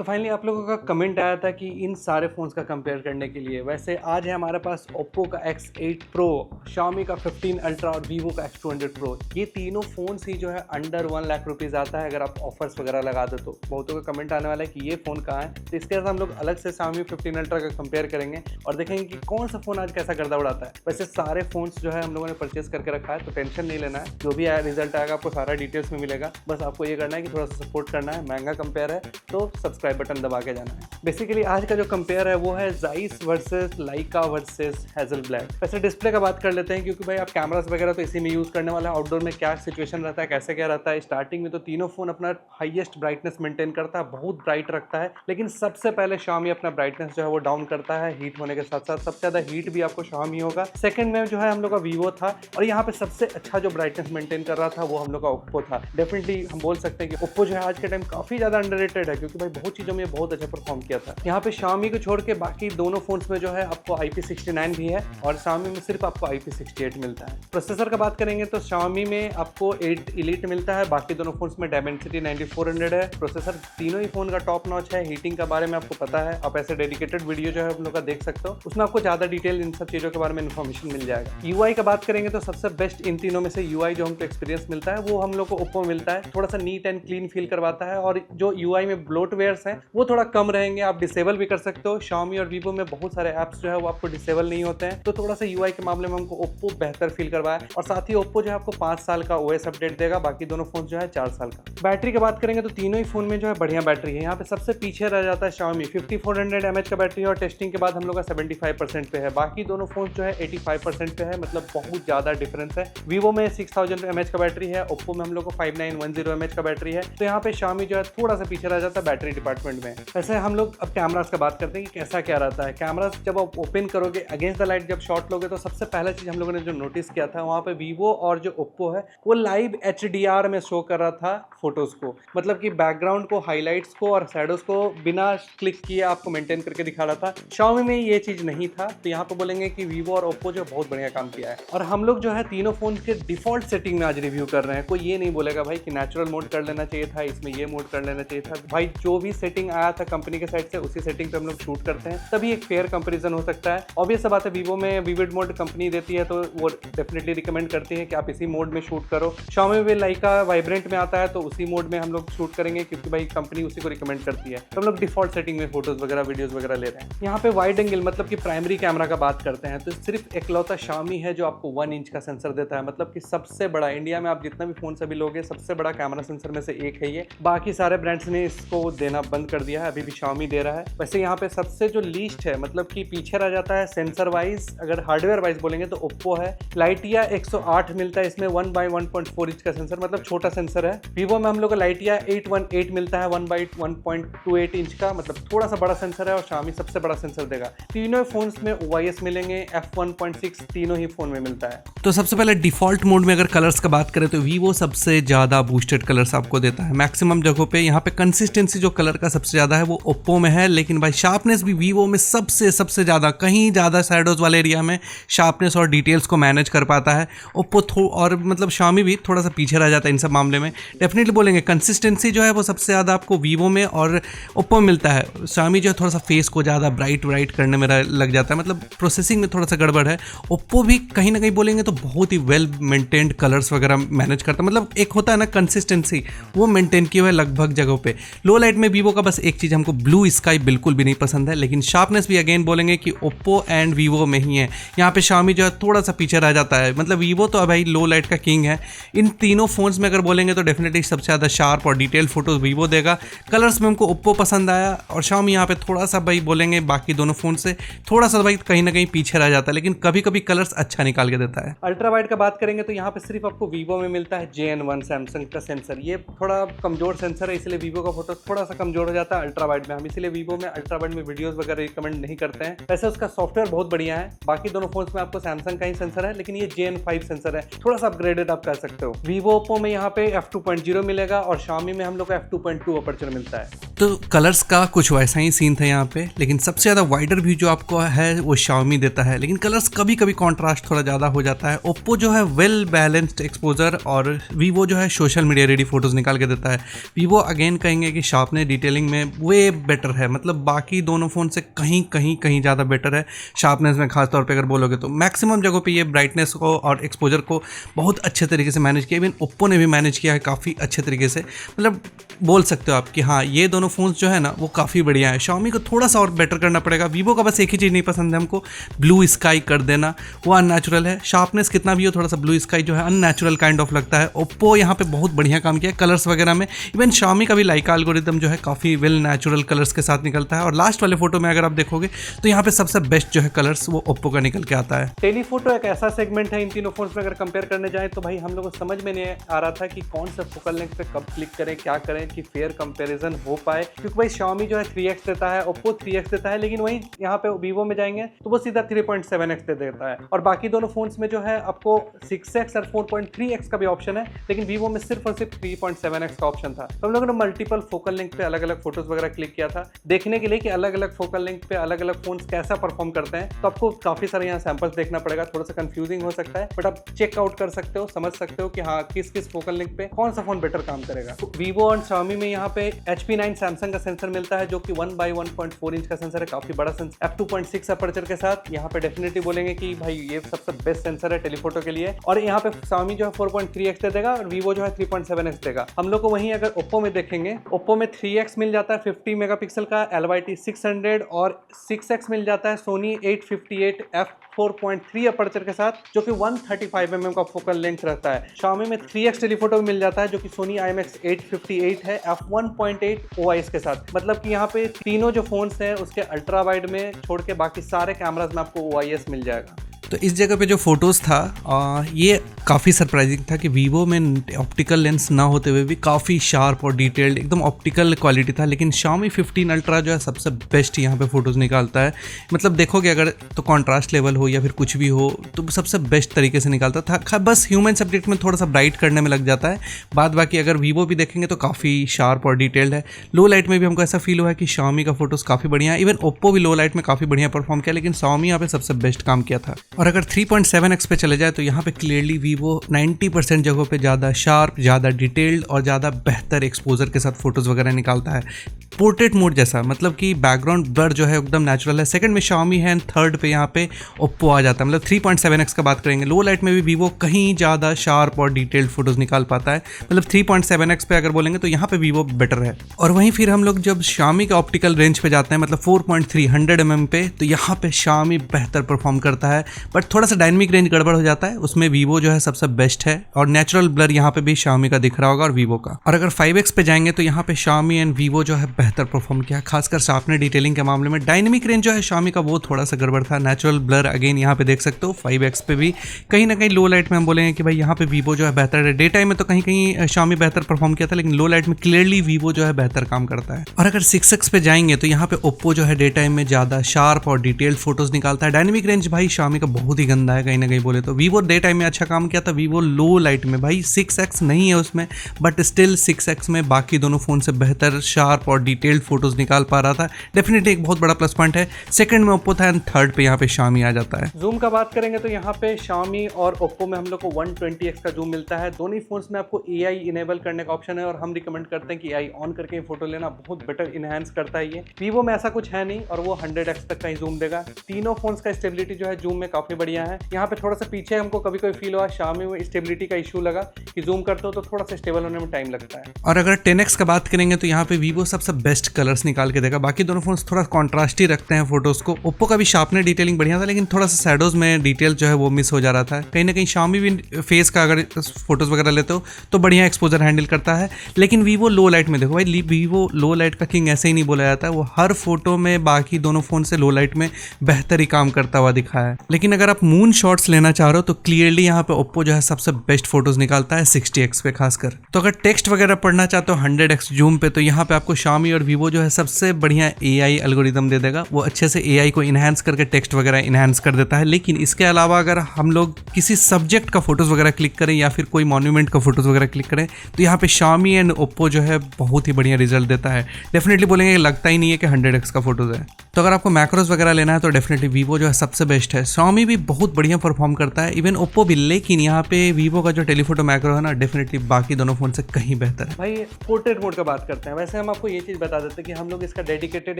तो फाइनली आप लोगों का कमेंट आया था कि इन सारे फ़ोन्स का कंपेयर करने के लिए। वैसे आज है हमारे पास ओप्पो का X8 Pro, Xiaomi का 15 अल्ट्रा और वीवो का X200 Pro। ये तीनों फ़ोन्स ही जो है अंडर 1 लाख रुपीज़ आता है अगर आप ऑफर्स वगैरह लगा दो तो। बहुतों का कमेंट आने वाला है कि ये फ़ोन कहाँ है, तो इसके साथ हम लोग अलग से Xiaomi 15 अल्ट्रा का कंपेयर करेंगे और देखेंगे कि कौन सा फ़ोन आज कैसा गर्दा उड़ाता है। वैसे सारे फ़ोन्स जो है हम लोगों ने परचेस करके रखा है, तो टेंशन नहीं लेना है। जो भी रिजल्ट आएगा आपको सारा डिटेल्स में मिलेगा। बस आपको ये करना है कि थोड़ा सा सपोर्ट करना है। महंगा कंपेयर है तो सब्सक्राइब बटन दबा के जाना है। बेसिकली आज का जो कंपेयर है वो है Zeiss वर्सेस लाइका वर्सेस Hasselblad। वैसे डिस्प्ले का बात कर लेते हैं क्योंकि भाई आप कैमरास वगैरह तो इसी में यूज़ करने वाला है। आउटडोर में क्या सिचुएशन रहता है, कैसे क्या रहता है। स्टार्टिंग में तो तीनों फ़ोन अपना हाईएस्ट ब्राइटनेस मेंटेन करता है, बहुत ब्राइट रखता है। लेकिन सबसे पहले Xiaomi अपना ब्राइटनेस जो है वो डाउन करता है हीट होने के साथ साथ। सबसे ज़्यादा हीट भी आपको Xiaomi होगा। सेकंड में जो है हम लोग का Vivo था और यहाँ पे सबसे अच्छा जो ब्राइटनेस मेंटेन कर रहा था वो हम लोग का Oppo था। डेफिनेटली हम बोल सकते हैं कि Oppo जो है आज के टाइम काफ़ी ज़्यादा अंडररेटेड है क्योंकि भाई बहुत चीज़ों में बहुत अच्छा परफॉर्म किया था। यहाँ पे Xiaomi को छोड़ के बाकी दोनों फोन्स में जो है आपको IP69 भी है और Xiaomi में सिर्फ आपको IP68 मिलता है। प्रोसेसर का बात करेंगे तो Xiaomi में आपको 8 Elite मिलता है, बाकी दोनों फोन्स में Dimensity 9400 है। प्रोसेसर तीनों ही फोन का टॉप नॉच है। हीटिंग के बारे में आपको पता है, आप ऐसे डेडिकेटेड वीडियो जो है हम लोग का देख सकते हो, उसमें आपको ज़्यादा डिटेल इन सब चीज़ों के बारे में इन्फॉर्मेशन मिल जाएगा। UI का बात करेंगे तो सबसे बेस्ट इन तीनों में से UI जो हमको एक्सपीरियंस मिलता है वो हम लोग को Oppo मिलता है। थोड़ा सा नीट एंड क्लीन फील करवाता है और जो UI में ब्लोटवेयर्स हैं वो थोड़ा कम रहेंगे, आप डिसेबल भी कर सकते हो। Xiaomi और Vivo में बहुत सारे ऐप्स जो है वो आपको डिसेबल नहीं होते हैं, तो थोड़ा सा UI के मामले में हमको Oppo बेहतर फील करवाया। और साथ ही Oppo जो है आपको 5 साल का OS अपडेट देगा, बाकी दोनों फोन जो है 4 साल का। बैटरी की बात करेंगे तो तीनों ही फोन में जो है बढ़िया बैटरी है। यहाँ पे सबसे पीछे रह जाता है Xiaomi 5400 mAh का बैटरी है और टेस्टिंग के बाद हम लोग का 75% पे है। बाकी दोनों फोन जो है 85% पे है, मतलब बहुत ज़्यादा डिफरेंस है। Vivo में 6000 mAh का बैटरी है, Oppo में हम लोग को 5910 mAh का बैटरी है। तो यहाँ पे Xiaomi जो है थोड़ा सा पीछे रह जाता है बैटरी डिपार्टमेंट में। वैसे हम लोग अब कैमरास का बात करते हैं कि कैसा क्या रहता है। कैमरास जब आप ओपन करोगे अगेंस्ट द लाइट जब शॉट लोगे तो सबसे पहला चीज़ हम लोगों ने जो नोटिस किया था वहाँ पे Vivo और जो Oppo है वो लाइव HDR में शो कर रहा था फोटोज़ को, मतलब कि बैकग्राउंड को, हाईलाइट्स को और शैडोज़ को बिना क्लिक किए आपको मेंटेन करके दिखा रहा था। Xiaomi में ये चीज़ नहीं था, तो यहाँ पे बोलेंगे कि Vivo और Oppo जो बहुत बढ़िया काम किया है। और हम लोग जो है तीनों फोन के डिफॉल्ट सेटिंग में आज रिव्यू कर रहे हैं। कोई ये नहीं बोलेगा भाई कि नेचुरल मोड कर लेना चाहिए था, इसमें ये मोड कर लेना चाहिए था। भाई जो भी सेटिंग आया था कंपनी के साइड से उसी सेटिंग पे हम लोग शूट करते हैं, तभी एक फेयर कंपैरिजन हो सकता है। ऑब्वियस बात है, Vivo में विविड मोड कंपनी देती है तो वो डेफिनेटली रिकमेंड करती है कि आप इसी मोड में शूट करो। Xiaomi में लाइका वाइब्रेंट में आता है तो उसी मोड में हम लोग शूट करेंगे क्योंकि भाई कंपनी उसी को रिकमेंड करती है। तो हम लोग डिफॉल्ट सेटिंग में फोटोज वगैरह वीडियोस वगैरह ले रहे हैं। यहाँ पे वाइड एंगल मतलब कि प्राइमरी कैमरा का बात करते हैं तो सिर्फ इकलौता Xiaomi है जो आपको 1 इंच का सेंसर देता है, मतलब कि सबसे बड़ा इंडिया में आप जितना भी फोन सभी लोगे सबसे बड़ा कैमरा सेंसर में से एक है ये। बाकी सारे ब्रांड्स ने इसको देना बंद कर दिया है, अभी भी Xiaomi दे रहा है। वैसे यहाँ पे सबसे जो लीस्ट है, मतलब कि पीछे रह जाता है सेंसर वाइज, अगर हार्डवेयर वाइज बोलेंगे तो Oppo है। लाइटिया 108 मिलता है इसमें 1/1.4 इंच का सेंसर, मतलब छोटा सेंसर है। Vivo में हम लोग को लाइटिया 818 मिलता है 1/1.28 इंच का, मतलब थोड़ा सा बड़ा सेंसर है और Xiaomi सबसे बड़ा सेंसर देगा। तीनों फोन्स में OIS मिलेंगे, f1.6 तीनों ही फोन में मिलता है। तो सबसे पहले डिफॉल्ट मोड में अगर कलर्स का बात करें तो Vivo सबसे ज़्यादा बूस्टेड कलर्स आपको देता है मैक्सिमम जगहों पे। यहाँ पे कंसिस्टेंसी जो कलर का सबसे ज़्यादा है वो Oppo में है, लेकिन भाई शार्पनेस भी Vivo में सबसे ज़्यादा, कहीं ज़्यादा शैडोज़ वाले एरिया में शार्पनेस और डिटेल्स को मैनेज कर पाता है Oppo। और मतलब Xiaomi भी थोड़ा सा पीछे रह जाता है इन सब मामले में। डेफिनेटली बोलेंगे कंसिस्टेंसी जो है वो सबसे ज़्यादा आपको Vivo में और Oppo में मिलता है। Xiaomi जो है थोड़ा सा फेस को ज़्यादा ब्राइट करने में लग जाता है, मतलब प्रोसेसिंग में थोड़ा सा गड़बड़ है। Oppo भी कहीं ना कहीं बोलेंगे तो बहुत ही वेल मेंटेन्ड कलर्स वगैरह मैनेज करता है, मतलब एक होता है ना कंसिस्टेंसी, वो मेंटेन किया हुआ है लगभग जगहों पे। लो लाइट में Vivo का बस एक चीज़ हमको ब्लू स्काई बिल्कुल भी नहीं पसंद है, लेकिन शार्पनेस भी अगेन बोलेंगे कि Oppo एंड Vivo में ही है। यहाँ पे Xiaomi जो है थोड़ा सा पीछे रह जाता है, मतलब Vivo तो भाई लो लाइट का किंग है। इन तीनों फोन्स में अगर बोलेंगे तो डेफिनेटली सबसे ज़्यादा शार्प और डिटेल फोटोज Vivo देगा। कलर्स में हमको Oppo पसंद आया और Xiaomi यहाँ पे थोड़ा सा भाई बोलेंगे बाकी दोनों फोन से थोड़ा सा भाई कहीं ना कहीं पीछे रह जाता है, लेकिन कभी कभी कलर्स अच्छा निकाल के देता है। अल्ट्रा वाइड का बात करेंगे तो यहाँ पे सिर्फ आपको Vivo में मिलता है JN1 सैमसंग का सेंसर। ये थोड़ा कमजोर सेंसर है, इसलिए Vivo का फोटो थोड़ा सा कमजोर हो जाता है अल्ट्रा वाइड में। हम इसलिए Vivo में अल्ट्रा वाइड में वीडियोस वगैरह रिकमेंड नहीं करते हैं। वैसे उसका सॉफ्टवेयर बहुत बढ़िया है। बाकी दोनों फोन्स में आपको सैमसंग का ही सेंसर है, लेकिन ये JN5 सेंसर है, थोड़ा सा अपग्रेडेड आप कह सकते हो। Vivo Oppo में यहाँ पे f2.0 मिलेगा और Xiaomi में हम लोग को f2.2 अपर्चर मिलता है। तो कलर्स का कुछ वैसा ही सीन था यहाँ पे, लेकिन सबसे ज़्यादा वाइडर व्यू जो आपको है वो Xiaomi देता है, लेकिन कलर्स कभी कभी कॉन्ट्रास्ट थोड़ा ज़्यादा हो जाता है। Oppo जो है वेल बैलेंस्ड एक्सपोजर और Vivo जो है सोशल मीडिया रेडी फोटोज़ निकाल के देता है। Vivo अगेन कहेंगे कि शार्पनेस डिटेल डिटेलिंग में वे बेटर है, मतलब बाकी दोनों फ़ोन से कहीं ज़्यादा बेटर है शार्पनेस में। खास तौर पे अगर बोलोगे तो मैक्सिमम जगहों पे ये ब्राइटनेस को और एक्सपोजर को बहुत अच्छे तरीके से मैनेज किया। इवन ओप्पो ने भी मैनेज किया है काफ़ी अच्छे तरीके से, मतलब बोल सकते हो आप कि हाँ ये दोनों फ़ोन्स जो है ना वो काफ़ी बढ़िया है। Xiaomi को थोड़ा सा और बेटर करना पड़ेगा। वीवो का बस एक ही चीज़ नहीं पसंद है हमको, ब्लू स्काई कर देना, वो अननेचुरल है। शार्पनेस कितना भी हो, थोड़ा सा ब्लू स्काई जो है अननेचुरल काइंड ऑफ लगता है। ओप्पो यहाँ पे बहुत बढ़िया काम किया है कलर्स वगैरह में। इवन Xiaomi का भी लाइका एल्गोरिदम जो है काफ़ी वेल नेचुरल कलर्स के साथ निकलता है। और लास्ट वाले फोटो में अगर आप देखोगे तो यहाँ पे सबसे बेस्ट जो है कलर्स वो ओप्पो का निकल के आता है। टेलीफोटो एक ऐसा सेगमेंट है इन तीनों फोन्स में, अगर कंपेयर करने जाए तो भाई हम लोग को समझ में नहीं आ रहा था कि कौन सा फोकल लेंथ पे कब क्लिक करें, क्या करें कि फेयर कंपैरिजन हो पाए। क्योंकि भाई Xiaomi जो है 3x देता है, ओप्पो 3x देता है, लेकिन वही यहाँ पे वीवो में जाएंगे तो वो सीधा 3.7x दे देता है। और बाकी दोनों फोन्स में जो है आपको 6x और 4.3x का भी ऑप्शन है, लेकिन वीवो में सिर्फ और सिर्फ 3.7x का ऑप्शन था। तो हम लोगों ने मल्टीपल फोकल लेंथ पे अलग अलग फोटोज वगैरह क्लिक किया था देखने के लिए कि अलग अलग फोकल लेंथ पे अलग अलग फोन्स कैसा परफॉर्म करते हैं। तो आपको काफी सारे यहाँ सैंपल्स देखना पड़ेगा, थोड़ा सा कंफ्यूजिंग हो सकता है, बट आप चेकआउट कर सकते हो, समझ सकते हो कि हाँ किस किस फोकल लेंथ पे कौन सा फोन बेटर काम करेगा। वीवो और Xiaomi में यहाँ पे HP9 सैमसंग का सेंसर मिलता है जो कि 1/1.4 इंच का सेंसर है, काफी बड़ा सेंसर, f2.6 अपर्चर के साथ। यहाँ पे डेफिनेटली बोलेंगे कि भाई ये सबसे बेस्ट सेंसर है टेलीफोटो के लिए। और यहाँ पे Xiaomi जो है 4.3x दे देगा और वीवो जो है 3.7x देगा। हम लोग को वहीं अगर ओप्पो में देखेंगे, ओप्पो में 3x मिल जाता है 50 मेगापिक्सल का LYT 600 और 6x मिल जाता है सोनी 858 f4.3 अपर्चर के साथ जो कि 135 mm का फोकल लेंथ रहता है। Xiaomi में 3x टेलीफोटो मिल जाता है जो कि सोनी IMX 858 है f1.8 OIS के साथ। मतलब कि यहाँ पे तीनों जो फोन्स हैं उसके अल्ट्रा वाइड में छोड़ के बाकी सारे कैमराज में आपको OIS मिल जाएगा। तो इस जगह पे जो फोटोज़ था ये काफ़ी सरप्राइजिंग था कि वीवो में ऑप्टिकल लेंस ना होते हुए भी काफ़ी शार्प और डिटेल्ड एकदम ऑप्टिकल क्वालिटी था। लेकिन Xiaomi 15 अल्ट्रा जो है सबसे बेस्ट यहाँ पे फ़ोटोज़ निकालता है। मतलब देखोगे अगर तो कॉन्ट्रास्ट लेवल हो या फिर कुछ भी हो तो सबसे बेस्ट तरीके से निकालता था। बस ह्यूमन सब्जेक्ट में थोड़ा सा ब्राइट करने में लग जाता है, बाद बाकी अगर वीवो भी देखेंगे तो काफ़ी शार्प और डिटेल्ड है। लो लाइट में भी हमको ऐसा फील हुआ है कि Xiaomi का फोटोज़ काफ़ी बढ़िया है। इवन ओप्पो भी लो लाइट में काफ़ी बढ़िया परफॉर्म किया, लेकिन Xiaomi यहाँ पे सबसे बेस्ट काम किया था। और अगर 3.7x पे चले जाए तो यहाँ पे क्लियरली वीवो 90% जगहों पे ज़्यादा शार्प, ज़्यादा डिटेल्ड और ज़्यादा बेहतर एक्सपोजर के साथ फोटोज़ वगैरह निकालता है। पोर्ट्रेट मोड जैसा, मतलब कि बैकग्राउंड ब्लर जो है एकदम नेचुरल है। सेकंड में Xiaomi है एंड थर्ड पे यहाँ पे ओप्पो आ जाता है। मतलब 3.7x का बात करेंगे, लो लाइट में भी वीवो कहीं ज़्यादा शार्प और डिटेल्ड फोटोज़ निकाल पाता है। मतलब 3.7x पे अगर बोलेंगे तो यहाँ पे वीवो बेटर है। और वहीं फिर हम लोग जब Xiaomi के ऑप्टिकल रेंज पे जाते हैं, मतलब 4.3 100 mm पे, तो यहाँ पे Xiaomi बेहतर परफॉर्म करता है। बट थोड़ा सा डायनेमिक रेंज गड़बड़ हो जाता है, उसमें वीवो जो है सबसे बेस्ट है। और नेचुरल ब्लर यहाँ पे भी Xiaomi का दिख रहा होगा और वीवो का। और अगर 5x पे जाएंगे तो यहाँ पे Xiaomi एंड वीवो जो है बेहतर परफॉर्म किया, खासकर शार्पनेस डिटेलिंग के मामले में। डायनेमिक रेंज जो है Xiaomi का वो थोड़ा सा गड़बड़ था। नेचुरल ब्लर अगेन यहाँ पे देख सकते हो 5x पे भी कहीं ना कहीं लो लाइट में हम बोलेंगे कि भाई यहाँ पे वीवो जो है बेहतर है। डे टाइम में तो कहीं कहीं Xiaomi बेहतर परफॉर्म किया था, लेकिन लो लाइट में क्लियरली वीवो जो है बेहतर काम करता है। और अगर 6x पे जाएंगे तो यहाँ पे ओप्पो जो है डे टाइम में ज़्यादा शार्प और डिटेल्ड फोटोज निकालता है। डायनेमिक रेंज भाई Xiaomi का बहुत ही गंदा है कहीं ना कहीं बोले तो। वीवो डे टाइम में अच्छा काम किया था, वीवो लो लाइट में भाई 6x नहीं है उसमें, बट स्टिल 6x में बाकी दोनों फ़ोन से बेहतर शार्प और डिटेल्ड फोटोज़ निकाल पा रहा था। डेफिनेटली एक बहुत बड़ा प्लस पॉइंट है। सेकंड में ओप्पो था एंड थर्ड पे यहाँ पे Xiaomi आ जाता है। जूम का बात करेंगे तो यहाँ पे Xiaomi और ओप्पो में हम लोग को 120x का जूम मिलता है। दोनों ही फोन्स में आपको AI इनेबल करने का ऑप्शन है और हम रिकमेंड करते हैं कि AI ऑन करके फोटो लेना, बहुत बेटर इनहेंस करता है ये। वीवो में ऐसा कुछ है नहीं और वो 100x तक का ही जूम देगा। तीनों फोन्स का स्टेबिलिटी जो है जूम में काफी बढ़िया है। यहाँ पे थोड़ा सा पीछे हमको कभी कोई फील हुआ Xiaomi में स्टेबिलिटी का इशू लगा कि जूम करते हो तो थोड़ा सा स्टेबल होने में टाइम लगता है। और अगर 10x का बात करेंगे तो यहाँ पे वीवो सबसे बेस्ट कलर्स निकाल के देगा। बाकी दोनों फोन्स थोड़ा कॉन्ट्रास्ट ही रखते हैं फोटोज को। ओप्पो का भी शार्पनेस डिटेलिंग बढ़िया था, लेकिन थोड़ा सा शैडोज में डिटेल जो है वो मिस हो जा रहा था। कहीं ना कहीं Xiaomi भी फेस का अगर फोटोज वगैरह लेते हो तो बढ़िया एक्सपोजर हैंडल करता है। लेकिन वीवो लो लाइट में देखो भाई, वीवो लो लाइट का किंग ऐसे ही नहीं बोला जाता है। वो हर फोटो में बाकी दोनों फोन से लो लाइट में बेहतर ही काम करता हुआ दिखा है। लेकिन अगर आप मून शॉट्स लेना चाह रहे हो तो क्लियरली यहाँ पे ओप्पो जो है सबसे बेस्ट फोटोज निकालता है 60x पे खासकर। तो अगर टेक्स्ट वगैरह पढ़ना चाहते हो 100x जूम पे तो यहाँ पे आपको Xiaomi और वीवो जो है सबसे बढ़िया AI एल्गोरिदम दे देगा। वो अच्छे से AI को इनहेंस करके टेक्स्ट वगैरह इनहेंस कर देता है। लेकिन इसके अलावा अगर हम लोग किसी सब्जेक्ट का फोटोज वगैरह क्लिक करें या फिर कोई मॉन्यूमेंट का फोटोज वगैरह क्लिक करें तो यहाँ पे Xiaomi एंड ओप्पो जो है बहुत ही बढ़िया रिजल्ट देता है। डेफिनेटली बोलेंगे लगता ही नहीं है कि 100x का फोटोज है। तो अगर आपको मैक्रोस वगैरह लेना है तो डेफिनेटली वीवो जो है सबसे बेस्ट है। Xiaomi भी बहुत बढ़िया परफॉर्म करता है, इवन ओप्पो भी, लेकिन यहाँ पे वीवो का जो टेलीफोटो मैक्रो है ना डेफिनेटली बाकी दोनों फोन से कहीं बेहतर है। भाई पोर्ट्रेट मोड का बात करते हैं। वैसे हम आपको ये चीज़ बता देते हैं कि हम लोग इसका डेडिकेटेड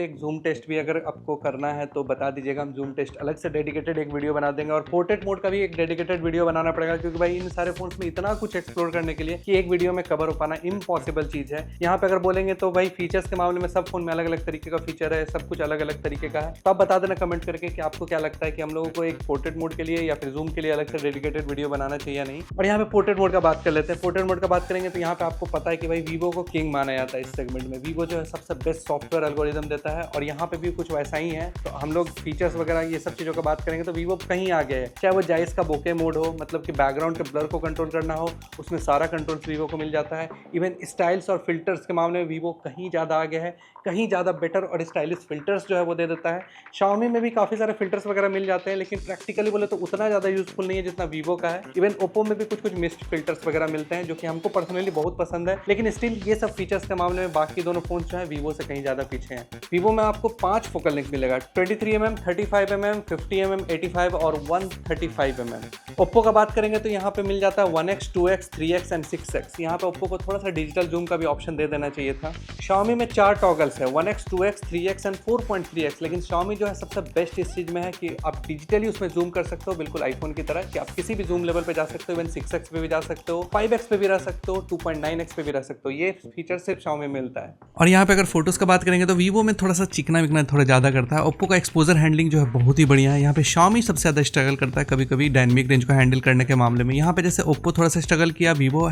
एक जूम टेस्ट भी अगर आपको करना है तो बता दीजिएगा, हम जूम टेस्ट अलग से डेडिकेटेड एक वीडियो बना देंगे, और पोर्ट्रेट मोड का भी एक डेडिकेटेड वीडियो बनाना पड़ेगा, क्योंकि भाई इन सारे फोन्स में इतना कुछ एक्सप्लोर करने के लिए कि एक वीडियो में कवर हो पाना इम्पॉसिबल चीज़ है। यहाँ पे अगर बोलेंगे तो भाई फीचर्स के मामले में सब फोन में अलग अलग तरीके का फीचर है, सब कुछ अलग अलग तरीके का है। तो आप बता देना कमेंट करके कि आपको क्या लगता है कि हम लोगों को एक पोर्ट्रेट मोड के लिए या फिर जूम के लिए अलग से डेडिकेटेड वीडियो बनाना चाहिए या नहीं। और यहाँ पे पोर्ट्रेट मोड का बात कर लेते हैं। पोर्ट्रेट मोड का बात करेंगे तो यहाँ पे आपको पता है कि भाई वीवो को किंग माना जाता है इस सेगमेंट में। वीवो जो है सबसे बेस्ट सॉफ्टवेयर एल्गोरिदम देता है, और यहाँ पे भी कुछ वैसा ही है। तो हम लोग फीचर्स वगैरह ये सब चीज़ों का बात करेंगे तो वीवो कहीं आगे है, चाहे वो जायज़ का बोके मोड हो, मतलब कि बैकग्राउंड के ब्लर को कंट्रोल करना हो, उसमें सारा कंट्रोल्स वीवो को मिल जाता है। इवन स्टाइल्स और फिल्टर्स के मामले में वीवो कहीं ज़्यादा आगे है, कहीं ज़्यादा बेटर और स्टाइलिश फिल्टर्स जो है वो दे देता है। Xiaomi में भी काफ़ी सारे फिल्टर्स वगैरह मिल जाते हैं, लेकिन प्रैक्टिकली बोले तो उतना ज़्यादा यूजफुल नहीं है जितना वीवो का है। इवन ओप्पो में भी कुछ कुछ मिस्ड फिल्टर्स वगैरह मिलते हैं जो कि हमको पर्सनली बहुत पसंद है, लेकिन स्टिल ये सब फीचर्स के मामले में बाकी दोनों फोन जो है वीवो से कहीं ज़्यादा पीछे हैं। वीवो में आपको 5 फोकल लेंथ मिलेगा, 23mm, 35mm, 50mm, 85 और 135mm। ओप्पो का बात करेंगे तो यहाँ पे मिल जाता है 1x, 2x, 3x and 6x। यहाँ पे ओप्पो को थोड़ा सा डिजिटल जूम का भी ऑप्शन दे देना चाहिए था। Xiaomi में 4 टॉगल्स है, 1x, 2x, 3x and 4.3x। लेकिन Xiaomi जो है सबसे बेस्ट इस चीज़ में है कि आप डिजिटली उसमें जूम कर सकते हो, बिल्कुल आईफोन की तरह, कि आप किसी भी जूम लेवल पे जा सकते हो। इवन 6x पे भी जा सकते हो, 5x पे भी रह सकते हो, 2.9x पे भी रह सकते हो। ये फीचर सिर्फ Xiaomi में मिलता है। और यहाँ पे अगर फोटोज का बात करेंगे तो वीवो में थोड़ा सा चिकना विकना थोड़ा ज़्यादा करता है। ओप्पो का एक्सपोजर हैंडलिंग जो है बहुत ही बढ़िया है। यहाँ पे Xiaomi सबसे ज़्यादा स्ट्रगल करता है कभी कभी डायनेमिक रेंज को हैंडल करने के मामले में। यहाँ पे जैसे ओप्पो थोड़ा सा स्ट्रगल किया, वीवो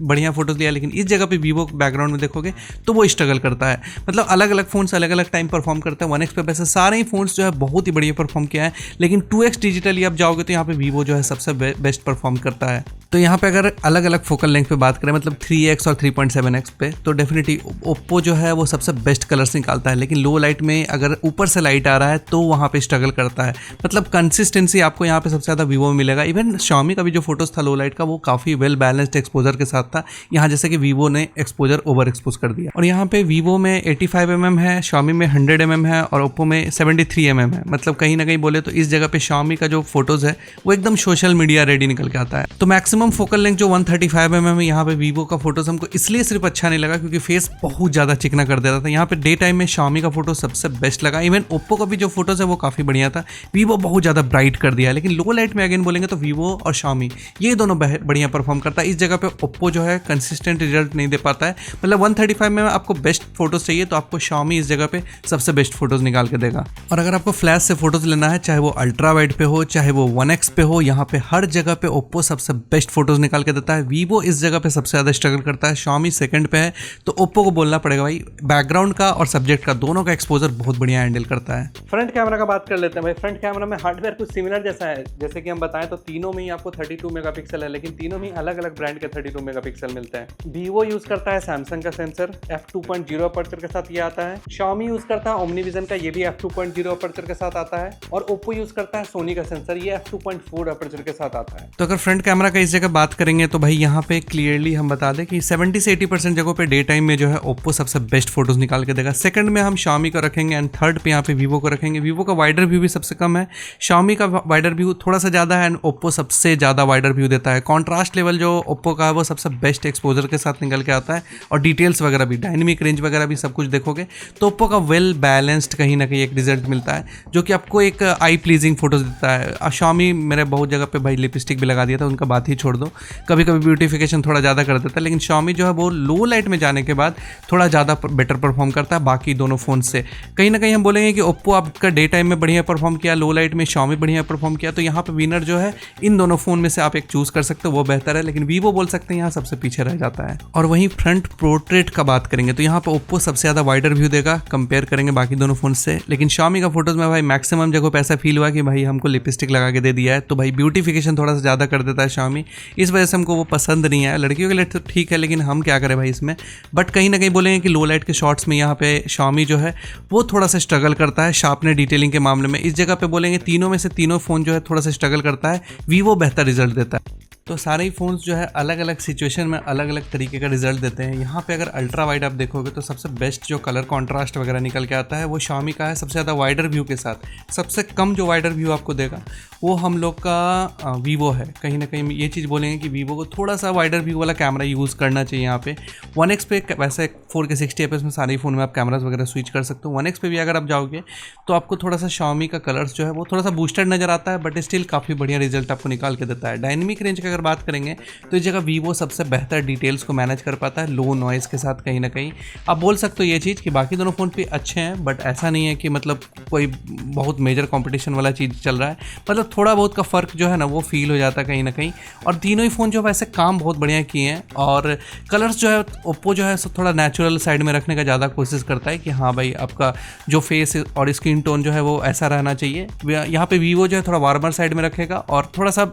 बढ़िया फोटोज लिया, लेकिन इस जगह पे वीवो बैकग्राउंड में देखोगे तो वो स्ट्रगल करता है। मतलब अलग अलग फोन्स अलग अलग टाइम परफॉर्म करते हैं। 1x पे वैसे सारे ही फोन्स जो है बहुत ही बढ़िया परफॉर्म किया है, लेकिन 2x डिजिटली आप जाओगे तो यहाँ पे वीवो जो है सबसे बेस्ट परफॉर्म करता है। तो यहाँ पे अगर अलग अलग फोकल लेंथ पे बात करें, मतलब 3x और 3.7x पे, तो डेफिनेटली ओप्पो जो है वो सबसे बेस्ट कलर्स निकालता है, लेकिन लो लाइट में अगर ऊपर से लाइट आ रहा है तो वहाँ पे स्ट्रगल करता है। मतलब कंसिस्टेंसी आपको यहाँ पे सबसे ज़्यादा वीवो में मिलेगा। इवन Xiaomi का भी जो फोटोज था लो लाइट का वो काफ़ी वेल बैलेंस्ड एक्सपोजर के साथ था। यहाँ जैसे कि वीवो ने एक्सपोजर ओवर एक्सपोज कर दिया। और यहाँ पे वीवो में 85mm है, Xiaomi में 100mm है और ओप्पो में 73mm है। मतलब कहीं ना कहीं बोले तो इस जगह पे Xiaomi का जो फोटोज है वो एकदम सोशल मीडिया रेडी निकल के आता है। तो मैक्सिमम फोकल लेंथ जो 135mm है, यहाँ पे वीवो का फोटोज हमको इसलिए सिर्फ अच्छा नहीं लगा क्योंकि फेस बहुत ज़्यादा चिकना कर देता था। यहाँ पे डे टाइम में Xiaomi का फोटो सबसे बेस्ट लगा। इवन ओप्पो का भी जो फोटोज है वो काफ़ी बढ़िया था, वीवो बहुत ज़्यादा ब्राइट कर दिया। लेकिन लो लाइट में अगेन बोलेंगे तो वीवो और Xiaomi ये दोनों बढ़िया परफॉर्म करता है। इस जगह पे ओप्पो जो है कंसिस्टेंट रिजल्ट नहीं दे पाता है। मतलब 135 में आपको बेस्ट फोटोज चाहिए तो आपको Xiaomi इस जगह पे सबसे बेस्ट फोटोज निकाल के देगा। और अगर आपको फ्लैश से फोटोज लेना है, चाहे वो अल्ट्रा वाइड पे हो चाहे वो 1x पे हो, यहाँ पे हर जगह पे ओप्पो सबसे बेस्ट फोटोज निकाल के देता है। वीवो इस जगह पे सबसे ज़्यादा स्ट्रगल करता है, Xiaomi सेकंड पे है। तो ओप्पो को बोलना पड़ेगा भाई, बैकग्राउंड का और सब्जेक्ट का दोनों का एक्सपोजर बहुत बढ़िया हैंडल करता है। फ्रंट कैमरा का बात कर लेते हैं भाई। फ्रंट कैमरा में हार्डवेयर कुछ सिमिलर जैसा है, जैसे कि हम बताएं तो तीनों में ही आपको 32 मेगापिक्सल है, लेकिन तीनों में अलग अलग ब्रांड के 32 मेगापिक्सल मिलते हैं। वीवो यूज करता है सैमसंग का सेंसर f2.0 अपर्चर के साथ ये आता है। Xiaomi यूज करता है ओमनीविजन का, ये भी f2.0 अपर्चर के साथ आता है। और ओप्पो यूज करता है सोनी का सेंसर, ये f2.4 अपर्चर के साथ आता है। तो अगर फ्रंट कैमरा का इस जगह बात करेंगे तो भाई यहाँ पे क्लियरली हम बता दें कि 70 से 80% जगहों पे डे टाइम में जो है ओप्पो सबसे बेस्ट फोटोज निकाल के देगा। सेकंड में हम Xiaomi को रखेंगे एंड थर्ड पे यहाँ पे वीवो को रखेंगे। वीवो का वाइडर व्यू भी सबसे कम है, Xiaomi का वाइडर व्यू थोड़ा सा ज़्यादा है एंड ओप्पो सबसे ज़्यादा वाइडर व्यू देता है। कॉन्ट्रास्ट लेवल जो ओप्पो का है वो सबसे बेस्ट एक्सपोजर के साथ निकल के आता है, और डिटेल्स वगैरह भी, डायनेमिक रेंज वगैरह भी सब कुछ देखोगे तो ओप्पो का वेल बैलेंस्ड कहीं ना कहीं एक रिजल्ट मिलता है जो कि आपको एक आई प्लीजिंग फोटोज देता है। Xiaomi मेरे बहुत जगह पे भाई लिपस्टिक भी लगा दिया था, उनका बात ही छोड़ दो, कभी कभी ब्यूटिफिकेशन थोड़ा ज़्यादा कर देता है। लेकिन Xiaomi जो है वो लो लाइट में जाने के बाद थोड़ा ज़्यादा बेटर परफॉर्म करता है बाकी दोनों फ़ोन से। कहीं ना कहीं हम बोलेंगे कि ओप्पो आपका डे टाइम में बढ़िया परफॉर्म किया, लो लाइट में Xiaomi बढ़िया परफॉर्म किया। तो यहाँ पे विनर जो है इन दोनों फ़ोन में से आप एक चूज़ कर सकते हो, वो बेहतर है। लेकिन वीवो बोल सकते हैं यहाँ सबसे पीछे रह जाता है। और वहीं फ्रंट पोर्ट्रेट का बात करेंगे तो यहाँ पे ओप्पो सबसे ज़्यादा वाइडर व्यू देगा कंपेयर करेंगे बाकी दोनों फोन से। लेकिन Xiaomi का फोटोज़ में भाई मैक्सिमम जगह पे ऐसा फील हुआ कि भाई हमको लिपस्टिक लगा के दे दिया है, तो भाई ब्यूटिफिकेशन थोड़ा सा ज़्यादा कर देता है Xiaomi, इस वजह से हमको वो पसंद नहीं आया। लड़कियों के लिए तो ठीक है, लेकिन हम क्या करें भाई इसमें। बट कहीं ना कहीं बोलेंगे कि लो लाइट के शॉट्स में यहाँ पे Xiaomi जो है वो थोड़ा सा स्ट्रगल करता है शार्पनेस डिटेलिंग के मामले में। इस जगह पे बोलेंगे तीनों में से तीनों फ़ोन जो है थोड़ा सा स्ट्रगल करता है, वीवो बेहतर रिजल्ट देता है। तो सारे ही फ़ोन्स जो है अलग अलग सिचुएशन में अलग अलग तरीके का रिजल्ट देते हैं। यहाँ पे अगर अल्ट्रा वाइड आप देखोगे तो सबसे बेस्ट जो कलर कॉन्ट्रास्ट वगैरह निकल के आता है वो Xiaomi का है, सबसे ज़्यादा वाइडर व्यू के साथ। सबसे कम जो वाइडर व्यू आपको देगा वो हम लोग का वीवो है। कहीं ना कहीं ये चीज़ बोलेंगे कि वीवो को थोड़ा सा वाइडर व्यू वाला कैमरा यूज़ करना चाहिए। यहाँ पे 1x पे वैसे 4K 60 fps में सारे फ़ोन में आप कैमराज वगैरह स्विच कर सकते हो। 1x पे भी अगर आप जाओगे तो आपको थोड़ा सा Xiaomi का कलर्स जो है वो थोड़ा सा बूस्टेड नज़र आता है, बट स्टिल काफ़ी बढ़िया रिजल्ट आपको निकाल के देता है। डायनेमिक रेंज की अगर बात करेंगे तो इस जगह वीवो सबसे बेहतर डिटेल्स को मैनेज कर पाता है लो नॉइज़ के साथ। कहीं ना कहीं आप बोल सकते हो ये चीज़ कि बाकी दोनों फ़ोन भी अच्छे हैं, बट ऐसा नहीं है कि मतलब कोई बहुत मेजर कॉम्पिटिशन वाला चीज़ चल रहा है। मतलब थोड़ा बहुत का फ़र्क जो है ना वो फील हो जाता है कहीं ना कहीं। और तीनों ही फ़ोन जो वैसे काम बहुत बढ़िया किए हैं, और कलर्स जो है ओप्पो जो है थोड़ा नेचुरल साइड में रखने का ज़्यादा कोशिश करता है कि हाँ भाई आपका जो फेस और स्किन टोन जो है वो ऐसा रहना चाहिए। यहाँ पे वीवो जो है थोड़ा वार्मर साइड में रखेगा, और थोड़ा सा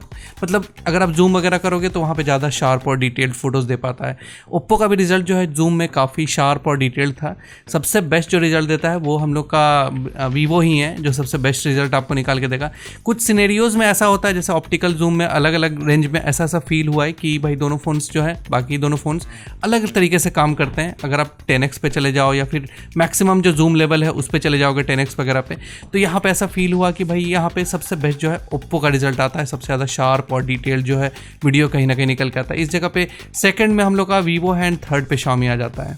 मतलब अगर आप जूम वगैरह करोगे तो वहाँ पे ज़्यादा शार्प और डिटेल्ड फोटोज़ दे पाता है। ओप्पो का भी रिजल्ट जो है जूम में काफ़ी शार्प और डिटेल्ड था। सबसे बेस्ट जो रिजल्ट देता है वो हम लोग का वीवो ही है जो सबसे बेस्ट रिजल्ट आपको निकाल के देगा। कुछ सिनेरियोज़ में ऐसा होता है जैसे ऑप्टिकल जूम में अलग अलग रेंज में ऐसा फील हुआ है कि भाई दोनों फ़ोन्स जो है बाकी दोनों फ़ोन्स अलग तरीके से काम करते हैं। अगर आप 10x पे चले जाओ या फिर मैक्सिमम जो जूम लेवल है उस पे चले जाओगे 10x वगैरह पे, तो यहाँ पे ऐसा फील हुआ कि भाई यहाँ पे सबसे बेस्ट जो है ओप्पो का रिजल्ट आता है। सबसे ज़्यादा शार्प और डिटेल जो है वीडियो कहीं ना कहीं निकल के आता है। इस जगह पे सेकंड में हम लोग का वीवो है एंड थर्ड पे Xiaomi आ जाता है।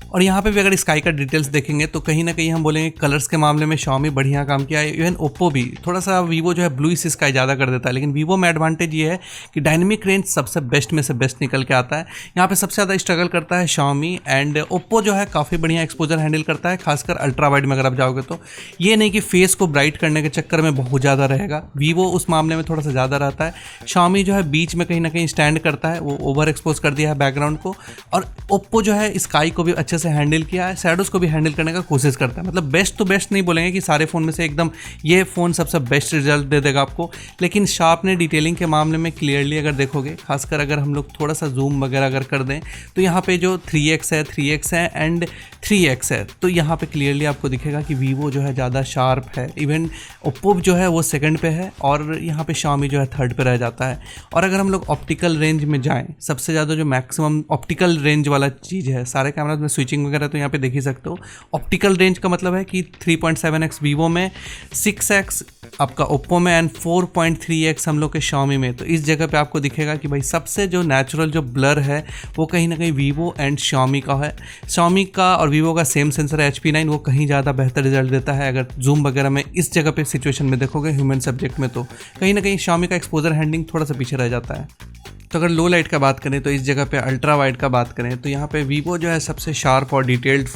और यहाँ पे भी अगर स्काई का डिटेल्स देखेंगे तो कहीं ना कहीं हम बोलेंगे कलर्स के मामले में Xiaomi बढ़िया काम किया है। इवन ओप्पो भी थोड़ा सा वीवो जो है ब्लू स्काई ज़्यादा कर देता है, लेकिन वीवो में एडवांटेज ये है कि डायनेमिक रेंज सबसे बेस्ट में से बेस्ट निकल के आता है। यहाँ पे सबसे ज़्यादा स्ट्रगल करता है Xiaomi, एंड ओप्पो जो है काफ़ी बढ़िया एक्सपोजर हैंडल करता है, खासकर अल्ट्रा वाइड में अगर आप जाओगे तो। ये नहीं कि फेस को ब्राइट करने के चक्कर में बहुत ज़्यादा रहेगा, वीवो उस मामले में थोड़ा सा ज़्यादा रहता है। Xiaomi जो है बीच में कहीं ना कहीं स्टैंड करता है, वो ओवर एक्सपोज कर दिया है बैकग्राउंड को। और ओप्पो जो है स्काई को भी अच्छे से हैंडल किया है, शैडोज़ को भी हैंडल करने का कोशिश करता है। मतलब बेस्ट तो बेस्ट नहीं बोलेंगे कि सारे फ़ोन में से एकदम ये फ़ोन सबसे बेस्ट रिजल्ट दे देगा आपको, लेकिन शार्पनेस डिटेलिंग के मामले में क्लियरली अगर देखोगे, खासकर अगर हम लोग थोड़ा सा जूम वगैरह अगर कर दें तो यहाँ पे जो 3x है एंड 3x है, तो यहाँ पे क्लियरली आपको दिखेगा कि वीवो जो है ज़्यादा शार्प है। इवन ओप्पो जो है वो सेकंड पे है और यहाँ पे Xiaomi जो है थर्ड पे रह जाता है। और अगर हम लोग ऑप्टिकल रेंज में जाएँ, सबसे ज़्यादा जो मैक्सिमम ऑप्टिकल रेंज वाला चीज़ है, सारे कैमराज में स्विचिंग वगैरह तो यहाँ पे देख ही सकते हो। ऑप्टिकल रेंज का मतलब है कि 3.7x वीवो में, 6x आपका ओप्पो में एंड 4.3x हम लोग के Xiaomi में। तो इस जगह पे आपको दिखेगा कि भाई सबसे जो नेचुरल जो ब्लर है वो कहीं ना कहीं वीवो एंड Xiaomi का है। Xiaomi का और वीवो का सेम सेंसर है HP9, वो कहीं ज़्यादा बेहतर रिजल्ट देता है। अगर जूम वगैरह में इस जगह पे सिचुएशन में देखोगे ह्यूमन सब्जेक्ट में, तो कहीं ना कहीं Xiaomi का एक्सपोजर हैंडलिंग थोड़ा सा पीछे रह जाता है। तो अगर लो लाइट का बात करें तो इस जगह पे अल्ट्रा वाइड का बात करें तो यहाँ पे वीवो जो है सबसे शार्प और डिटेल्ड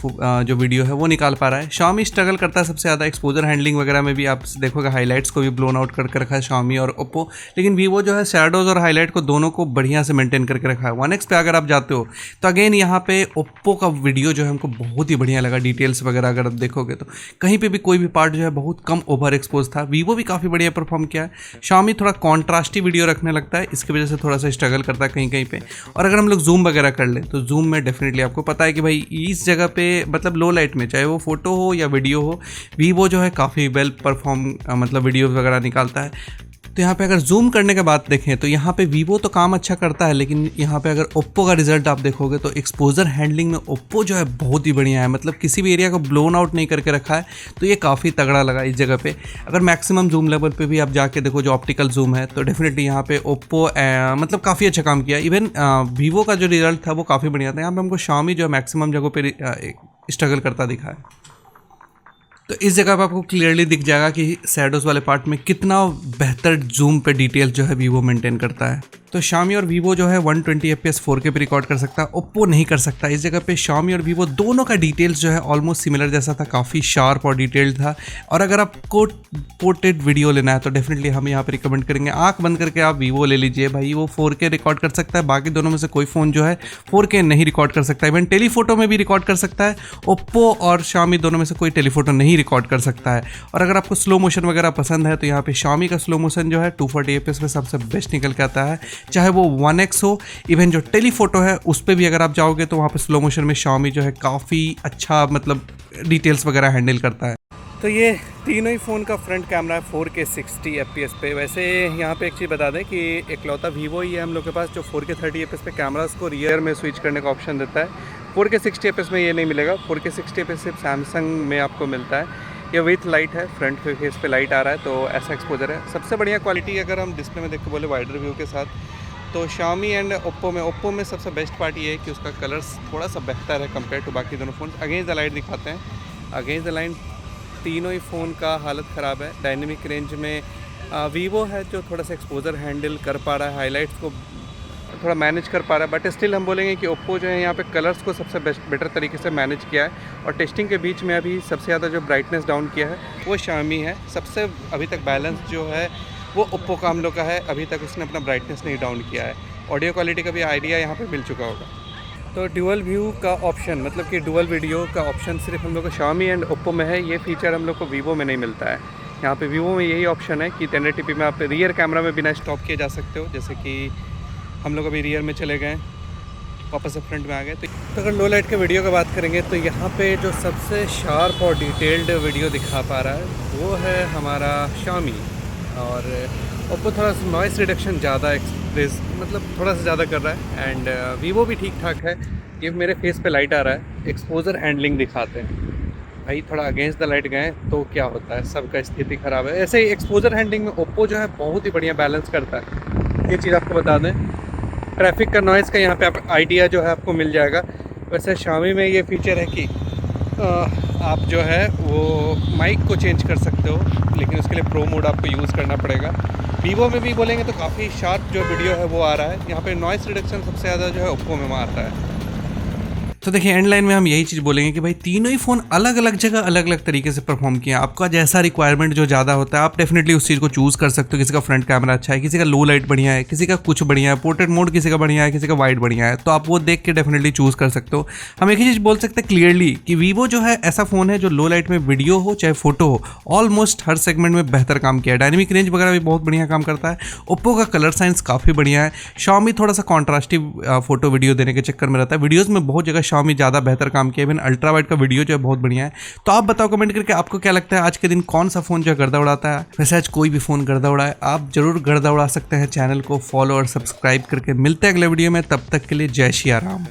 जो वीडियो है वो निकाल पा रहा है। Xiaomi स्ट्रगल करता है सबसे ज़्यादा एक्सपोजर हैंडलिंग वगैरह में भी। आप देखोगे हाईलाइट्स को भी ब्लोन आउट करके रखा है Xiaomi और ओप्पो, लेकिन वीवो जो है शैडोज़ और हाईलाइट को दोनों को बढ़िया से मेंटेन करके रखा है। 1x पे अगर आप जाते हो तो अगेन यहाँ पे ओप्पो का वीडियो जो है हमको बहुत ही बढ़िया लगा। डिटेल्स वगैरह अगर आप देखोगे तो कहीं पर भी कोई भी पार्ट जो है बहुत कम ओवर एक्सपोज था। वीवो भी काफ़ी बढ़िया परफॉर्म किया है। Xiaomi थोड़ा कॉन्ट्रास्टी वीडियो रखने लगता है, इसकी वजह से थोड़ा सा स्ट्रगल करता है कहीं पे। और अगर हम लोग जूम वगैरह कर लें तो जूम में डेफिनेटली आपको पता है कि भाई इस जगह पे मतलब लो लाइट में चाहे वो फोटो हो या वीडियो हो, वीवो जो है काफ़ी वेल परफॉर्म मतलब वीडियो वगैरह निकालता है। तो यहाँ पे अगर जूम करने के बाद देखें तो यहाँ पे वीवो तो काम अच्छा करता है, लेकिन यहाँ पे अगर ओप्पो का रिजल्ट आप देखोगे तो एक्सपोजर हैंडलिंग में ओप्पो जो है बहुत ही बढ़िया है। मतलब किसी भी एरिया को ब्लोन आउट नहीं करके रखा है, तो ये काफ़ी तगड़ा लगा इस जगह पे। अगर मैक्सिमम जूम लेवल पे भी आप जाके देखो जो ऑप्टिकल जूम है, तो डेफिनेटली यहाँ पे ओप्पो मतलब काफ़ी अच्छा काम किया। इवन वीवो का जो रिजल्ट था वो काफ़ी बढ़िया था। यहाँ पर हमको Xiaomi जो है मैक्सिमम जगहों पर स्ट्रगल करता दिखा है। तो इस जगह पर आपको क्लियरली दिख जाएगा कि शैडोज़ वाले पार्ट में कितना बेहतर जूम पे डिटेल जो है वीवो मेंटेन करता है। तो Xiaomi और वीवो जो है 120 fps 4K पे रिकॉर्ड कर सकता है, ओप्पो नहीं कर सकता। इस जगह पे Xiaomi और वीवो दोनों का डिटेल्स जो है ऑलमोस्ट सिमिलर जैसा था, काफ़ी शार्प और डिटेल्ड था। और अगर आपको पोर्ट्रेट वीडियो लेना है तो डेफिनेटली हम यहाँ पे रिकमेंड करेंगे आंख बंद करके आप वीवो ले लीजिए भाई, वो 4K रिकॉर्ड कर सकता है। बाकी दोनों में से कोई फ़ोन जो है 4K नहीं रिकॉर्ड कर सकता। इवन टेलीफोटो में भी रिकॉर्ड कर सकता है। ओप्पो और Xiaomi दोनों में से कोई टेलीफोटो नहीं रिकॉर्ड कर सकता है। और अगर आपको स्लो मोशन वगैरह पसंद है तो यहाँ पे Xiaomi का स्लो मोशन जो है 240 fps में सबसे बेस्ट निकल के आता है, चाहे वो 1x हो। इवन जो टेलीफोटो है उस पर भी अगर आप जाओगे तो वहाँ पे स्लो मोशन में Xiaomi जो है काफ़ी अच्छा मतलब डिटेल्स वगैरह हैंडल करता है। तो ये तीनों ही फ़ोन का फ्रंट कैमरा है 4K 60 FPS पे। वैसे यहाँ पे एक चीज़ बता दें कि इकलौता वीवो ही है हम लोग के पास जो 4K 30 FPS पे कैमरास को रियर में स्विच करने का ऑप्शन देता है। 4K 60 FPS में ये नहीं मिलेगा। 4K 60 FPS सिर्फ सैमसंग में आपको मिलता है। ये विथ लाइट है, फ्रंट फेस पे लाइट आ रहा है, तो ऐसा एक्सपोजर है। सबसे बढ़िया क्वालिटी अगर हम डिस्प्ले में देख के बोले वाइडर व्यू के साथ, तो Xiaomi एंड ओप्पो में सबसे बेस्ट पार्ट ये है कि उसका कलर्स थोड़ा सा बेहतर है कंपेयर टू बाकी दोनों फ़ोन। अगेंस्ट द लाइट दिखाते हैं। अगेंस्ट द लाइट तीनों ही फ़ोन का हालत ख़राब है। डायनेमिक रेंज में वीवो है जो थोड़ा सा एक्सपोजर हैंडल कर पा रहा है, हाईलाइट्स को थोड़ा मैनेज कर पा रहा है, बट स्टिल हम बोलेंगे कि ओप्पो जो है यहाँ पे कलर्स को सबसे बेटर तरीके से मैनेज किया है। और टेस्टिंग के बीच में अभी सबसे ज़्यादा जो ब्राइटनेस डाउन किया है वो Xiaomi है। सबसे अभी तक बैलेंस जो है वो ओप्पो का हम लोग का है। अभी तक उसने अपना ब्राइटनेस नहीं डाउन किया है। ऑडियो क्वालिटी का भी आइडिया यहाँ पे मिल चुका होगा। तो ड्यूअल व्यू का ऑप्शन, मतलब कि डुअल वीडियो का ऑप्शन सिर्फ हम लोग को Xiaomi एंड ओप्पो में है। ये फीचर हम लोग को वीवो में नहीं मिलता है। यहाँ पे वीवो में यही ऑप्शन है कि 1080p में आप रियर कैमरा में बिना स्टॉप किए जा सकते हो। जैसे कि हम लोग अभी रियर में चले गए, वापस से फ्रंट में आ गए। तो अगर लो लाइट के वीडियो की बात करेंगे तो यहाँ पे जो सबसे शार्प और डिटेल्ड वीडियो दिखा पा रहा है वो है हमारा Xiaomi। और ओप्पो थोड़ा सा नॉइस रिडक्शन ज़्यादा मतलब थोड़ा सा ज़्यादा कर रहा है। एंड वीवो भी ठीक ठाक है। ये मेरे फेस पे लाइट आ रहा है, एक्सपोजर हैंडलिंग दिखाते हैं। भाई थोड़ा अगेंस्ट द लाइट गए तो क्या होता है, सबका स्थिति ख़राब है। ऐसे ही एक्सपोजर हैंडलिंग में ओप्पो जो है बहुत ही बढ़िया बैलेंस करता है। ये चीज़ आपको बता दें। ट्रैफिक का नॉइज़ का यहाँ पे आप आइडिया जो है आपको मिल जाएगा। वैसे Xiaomi में ये फीचर है कि आप जो है वो माइक को चेंज कर सकते हो, लेकिन उसके लिए प्रो मोड आपको यूज़ करना पड़ेगा। वीवो में भी बोलेंगे तो काफ़ी शार्प जो वीडियो है वो आ रहा है। यहाँ पे नॉइस रिडक्शन सबसे ज़्यादा जो है ओप्पो में मारता है। तो देखिए एंड लाइन में हम यही चीज़ बोलेंगे कि भाई तीनों ही फ़ोन अलग अलग जगह अलग अलग तरीके से परफॉर्म किए हैं। आपका जैसा रिक्वायरमेंट जो ज़्यादा होता है आप डेफिनेटली उस चीज़ को चूज़ कर सकते हो। किसी का फ्रंट कैमरा अच्छा है, किसी का लो लाइट बढ़िया है, किसी का कुछ बढ़िया है, पोर्ट्रेट मोड किसी का बढ़िया है, किसी का वाइड बढ़िया है, तो आप वो देख के डेफिनेटली चूज़ कर सकते हो। हम एक ही चीज़ बोल सकते हैं क्लियरली कि वीवो जो है ऐसा फ़ोन है जो लो लाइट में वीडियो हो चाहे फोटो हो, ऑलमोस्ट हर सेगमेंट में बेहतर काम किया है। डायनेमिक रेंज वगैरह भी बहुत बढ़िया काम करता है। ओप्पो का कलर साइंस काफ़ी बढ़िया है। Xiaomi थोड़ा सा कॉन्ट्रास्टिव फोटो वीडियो देने के चक्कर में रहता है। वीडियोज़ में बहुत जगह Xiaomi ज़्यादा बेहतर काम किया। इवन अल्ट्रा वाइड का वीडियो जो है बहुत बढ़िया है। तो आप बताओ कमेंट करके आपको क्या लगता है आज के दिन कौन सा फोन जो है गर्दा उड़ाता है। वैसे आज कोई भी फोन गर्दा उड़ाए, आप जरूर गर्दा उड़ा सकते हैं। चैनल को फॉलो और सब्सक्राइब करके मिलते हैं अगले वीडियो में। तब तक के लिए जय श्री राम।